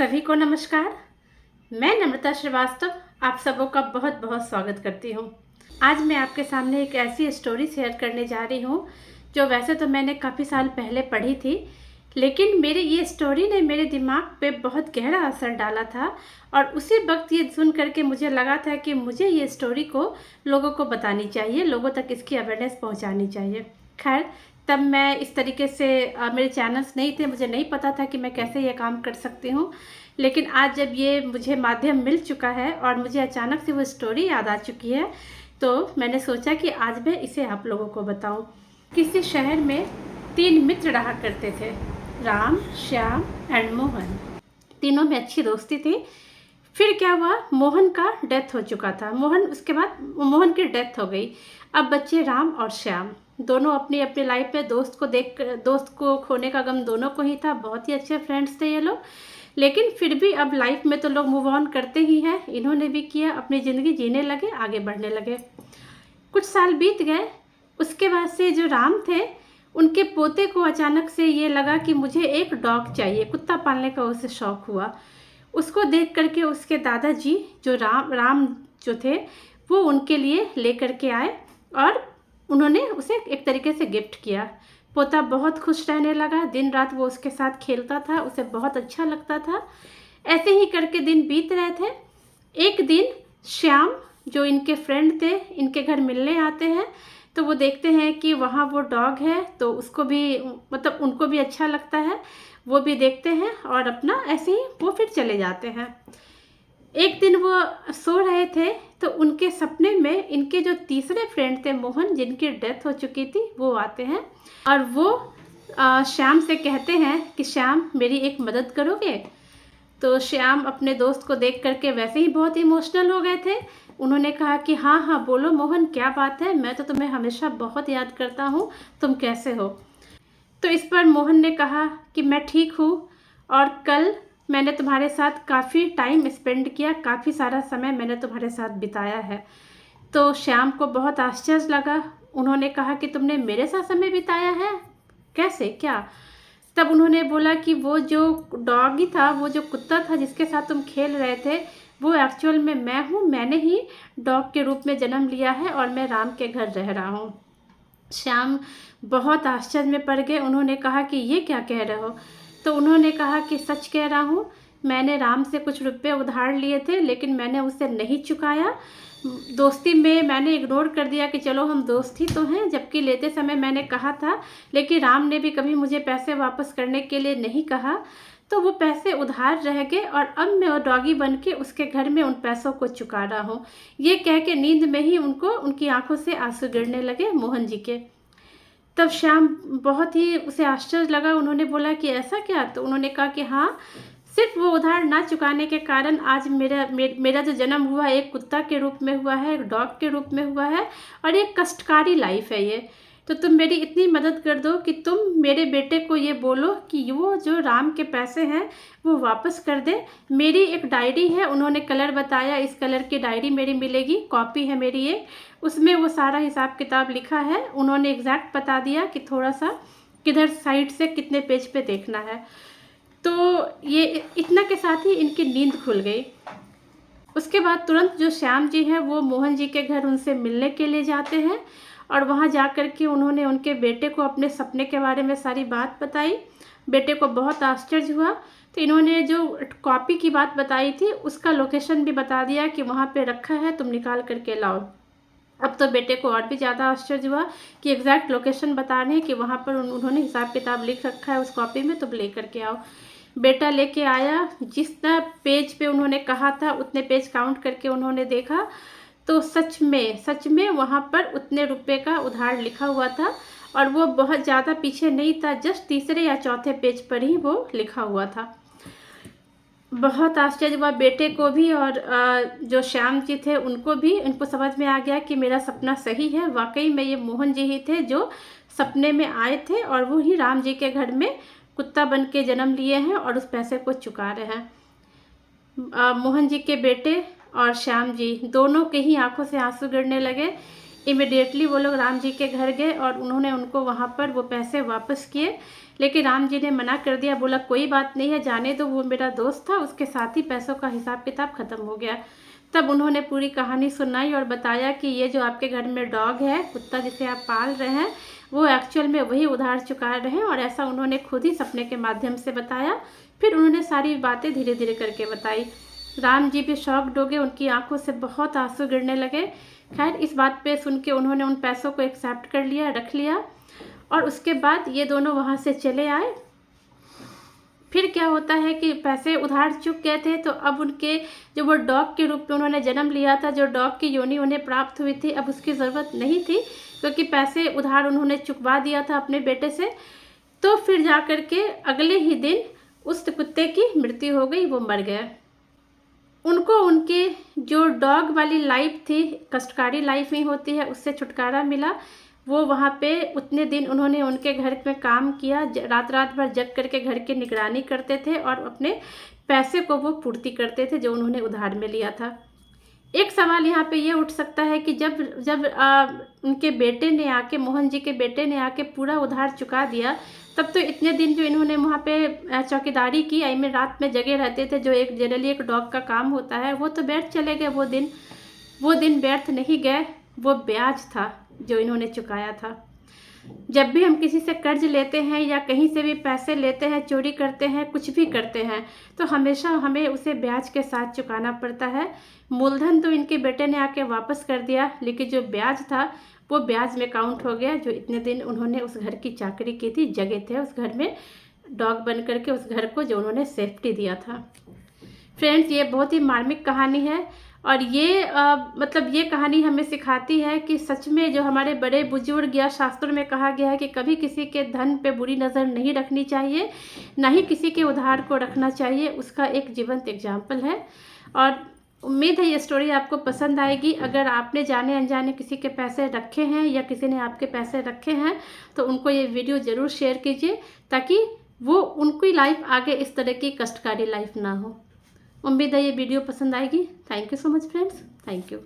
सभी को नमस्कार। मैं नम्रता श्रीवास्तव आप सबों का बहुत बहुत स्वागत करती हूँ। आज मैं आपके सामने एक ऐसी स्टोरी शेयर करने जा रही हूँ जो वैसे तो मैंने काफ़ी साल पहले पढ़ी थी, लेकिन मेरी ये स्टोरी ने मेरे दिमाग पे बहुत गहरा असर डाला था और उसी वक्त ये सुन करके मुझे लगा था कि मुझे ये स्टोरी को लोगों को बतानी चाहिए, लोगों तक इसकी अवेयरनेस पहुँचानी चाहिए। खैर, तब मैं इस तरीके से मेरे चैनल्स नहीं थे, मुझे नहीं पता था कि मैं कैसे ये काम कर सकती हूँ। लेकिन आज जब ये मुझे माध्यम मिल चुका है और मुझे अचानक से वो स्टोरी याद आ चुकी है, तो मैंने सोचा कि आज मैं इसे आप लोगों को बताऊं। किसी शहर में 3 मित्र रहा करते थे, राम, श्याम एंड मोहन। तीनों में अच्छी दोस्ती थी। फिर क्या हुआ, मोहन का डेथ हो चुका था। उसके बाद मोहन की डेथ हो गई। अब बच्चे राम और श्याम। दोनों अपनी अपनी लाइफ में दोस्त को खोने का गम दोनों को ही था। बहुत ही अच्छे फ्रेंड्स थे ये लोग, लेकिन फिर भी अब लाइफ में तो लोग मूव ऑन करते ही हैं। इन्होंने भी किया, अपनी ज़िंदगी जीने लगे, आगे बढ़ने लगे। कुछ साल बीत गए। उसके बाद से जो राम थे, उनके पोते को अचानक से ये लगा कि मुझे एक डॉग चाहिए, कुत्ता पालने का उसे शौक़ हुआ। उसको देख करके उसके दादाजी जो राम जो थे, वो उनके लिए ले करके आए और उन्होंने उसे एक तरीके से गिफ्ट किया। पोता बहुत खुश रहने लगा, दिन रात वो उसके साथ खेलता था, उसे बहुत अच्छा लगता था। ऐसे ही करके दिन बीत रहे थे। एक दिन श्याम जो इनके फ्रेंड थे, इनके घर मिलने आते हैं, तो वो देखते हैं कि वहाँ वो डॉग है, तो उसको भी मतलब उनको भी अच्छा लगता है, वो भी देखते हैं और अपना ऐसे ही वो फिर चले जाते हैं। एक दिन वो सो रहे थे तो उनके सपने में इनके जो तीसरे फ्रेंड थे मोहन, जिनकी डेथ हो चुकी थी, वो आते हैं और वो श्याम से कहते हैं कि श्याम मेरी एक मदद करोगे। तो श्याम अपने दोस्त को देख करके वैसे ही बहुत इमोशनल हो गए थे। उन्होंने कहा कि हाँ हाँ बोलो मोहन, क्या बात है, मैं तो तुम्हें हमेशा बहुत याद करता हूँ, तुम कैसे हो। तो इस पर मोहन ने कहा कि मैं ठीक हूँ और कल मैंने तुम्हारे साथ काफ़ी टाइम स्पेंड किया, काफ़ी सारा समय मैंने तुम्हारे साथ बिताया है। तो श्याम को बहुत आश्चर्य लगा। उन्होंने कहा कि तुमने मेरे साथ समय बिताया है, कैसे, क्या? तब उन्होंने बोला कि वो जो डॉगी था, वो जो कुत्ता था जिसके साथ तुम खेल रहे थे, वो एक्चुअल में मैं हूँ। मैंने ही डॉग के रूप में जन्म लिया है और मैं राम के घर रह रहा हूँ। श्याम बहुत आश्चर्य में पड़ गए। उन्होंने कहा कि ये क्या कह रहे हो? तो उन्होंने कहा कि सच कह रहा हूँ, मैंने राम से कुछ रुपए उधार लिए थे, लेकिन मैंने उसे नहीं चुकाया। दोस्ती में मैंने इग्नोर कर दिया कि चलो हम दोस्त ही तो हैं, जबकि लेते समय मैंने कहा था, लेकिन राम ने भी कभी मुझे पैसे वापस करने के लिए नहीं कहा, तो वो पैसे उधार रह गए और अब मैं डॉगी बन के उसके घर में उन पैसों को चुका रहा हूँ। ये कह के नींद में ही उनकी आंखों से आंसू गिरने लगे मोहन जी के। तब श्याम बहुत ही उसे आश्चर्य लगा। उन्होंने बोला कि ऐसा क्या? तो उन्होंने कहा कि हाँ, सिर्फ वो उधार ना चुकाने के कारण आज मेरा जो जन्म हुआ एक कुत्ता के रूप में हुआ है, एक डॉग के रूप में हुआ है और एक कष्टकारी लाइफ है ये। तो तुम मेरी इतनी मदद कर दो कि तुम मेरे बेटे को ये बोलो कि वो जो राम के पैसे हैं वो वापस कर दे। मेरी एक डायरी है, उन्होंने कलर बताया, इस कलर की डायरी मेरी मिलेगी, कॉपी है मेरी एक, उसमें वो सारा हिसाब किताब लिखा है। उन्होंने एग्जैक्ट बता दिया कि थोड़ा सा किधर साइड से कितने पेज पे देखना है। तो ये इतना के साथ ही इनकी नींद खुल गई। उसके बाद तुरंत जो श्याम जी हैं वो मोहन जी के घर उनसे मिलने के लिए जाते हैं और वहाँ जा कर के उन्होंने उनके बेटे को अपने सपने के बारे में सारी बात बताई। बेटे को बहुत आश्चर्य हुआ, तो इन्होंने जो कॉपी की बात बताई थी उसका लोकेशन भी बता दिया कि वहाँ पे रखा है, तुम निकाल करके लाओ। अब तो बेटे को और भी ज़्यादा आश्चर्य हुआ कि एग्जैक्ट लोकेशन बता रहे हैं कि वहाँ पर उन्होंने हिसाब किताब लिख रखा है उस कॉपी में, तुम ले करके आओ। बेटा लेके आया। जितना पेज पे उन्होंने कहा था उतने पेज काउंट करके उन्होंने देखा, तो सच में वहाँ पर उतने रुपए का उधार लिखा हुआ था और वो बहुत ज़्यादा पीछे नहीं था, जस्ट तीसरे या चौथे पेज पर ही वो लिखा हुआ था। बहुत आश्चर्य हुआ बेटे को भी और जो श्याम जी थे उनको भी। उनको समझ में आ गया कि मेरा सपना सही है, वाकई में ये मोहन जी ही थे जो सपने में आए थे और वो ही राम जी के घर में कुत्ता बन के जन्म लिए हैं और उस पैसे को चुका रहे हैं। मोहन जी के बेटे और श्याम जी दोनों के ही आंखों से आंसू गिरने लगे। इमिडिएटली वो लोग राम जी के घर गए और उन्होंने उनको वहाँ पर वो पैसे वापस किए, लेकिन राम जी ने मना कर दिया, बोला कोई बात नहीं है, जाने दो, वो मेरा दोस्त था, उसके साथ ही पैसों का हिसाब किताब ख़त्म हो गया। तब उन्होंने पूरी कहानी सुनाई और बताया कि ये जो आपके घर में डॉग है, कुत्ता जिसे आप पाल रहे हैं, वो एक्चुअल में वही उधार चुका रहे हैं, और ऐसा उन्होंने खुद ही सपने के माध्यम से बताया। फिर उन्होंने सारी बातें धीरे धीरे करके बताई। राम जी भी शॉक्ड हो गए, उनकी आंखों से बहुत आंसू गिरने लगे। खैर इस बात पे सुन के उन्होंने उन पैसों को एक्सेप्ट कर लिया, रख लिया, और उसके बाद ये दोनों वहाँ से चले आए। फिर क्या होता है कि पैसे उधार चुक गए थे, तो अब उनके जो वो डॉग के रूप में उन्होंने जन्म लिया था, जो डॉग की योनि उन्हें प्राप्त हुई थी, अब उसकी ज़रूरत नहीं थी, क्योंकि पैसे उधार उन्होंने चुकवा दिया था अपने बेटे से। तो फिर जा कर के अगले ही दिन उस कुत्ते की मृत्यु हो गई, वो मर गया। उनको उनकी जो डॉग वाली लाइफ थी, कष्टकारी लाइफ ही होती है, उससे छुटकारा मिला। वो वहाँ पे उतने दिन उन्होंने उनके घर में काम किया, रात रात भर जग करके घर की निगरानी करते थे और अपने पैसे को वो पूर्ति करते थे जो उन्होंने उधार में लिया था। एक सवाल यहाँ पे ये उठ सकता है कि जब जब उनके बेटे ने आके, मोहन जी के बेटे ने आके पूरा उधार चुका दिया, तब तो इतने दिन जो इन्होंने वहाँ पे चौकीदारी की, आई में रात में जगे रहते थे, जो एक जनरली एक डॉग का काम होता है, वो तो व्यर्थ चले गए। वो दिन व्यर्थ नहीं गए, वो ब्याज था जो इन्होंने चुकाया था। जब भी हम किसी से कर्ज लेते हैं या कहीं से भी पैसे लेते हैं, चोरी करते हैं, कुछ भी करते हैं, तो हमेशा हमें उसे ब्याज के साथ चुकाना पड़ता है। मूलधन तो इनके बेटे ने आके वापस कर दिया, लेकिन जो ब्याज था वो ब्याज में काउंट हो गया, जो इतने दिन उन्होंने उस घर की चाकरी की थी, जगह थे उस घर में डॉग बन करके, उस घर को जो उन्होंने सेफ्टी दिया था। फ्रेंड्स, ये बहुत ही मार्मिक कहानी है, और ये मतलब ये कहानी हमें सिखाती है कि सच में जो हमारे बड़े बुजुर्ग या शास्त्रों में कहा गया है कि कभी किसी के धन पे बुरी नज़र नहीं रखनी चाहिए, ना ही किसी के उधार को रखना चाहिए, उसका एक जीवंत एग्जाम्पल है। और उम्मीद है ये स्टोरी आपको पसंद आएगी। अगर आपने जाने अनजाने किसी के पैसे रखे हैं या किसी ने आपके पैसे रखे हैं, तो उनको ये वीडियो ज़रूर शेयर कीजिए, ताकि वो उनकी लाइफ आगे इस तरह की कष्टकारी लाइफ ना हो। उम्मीद है ये वीडियो पसंद आएगी। Thank you so much friends, thank you.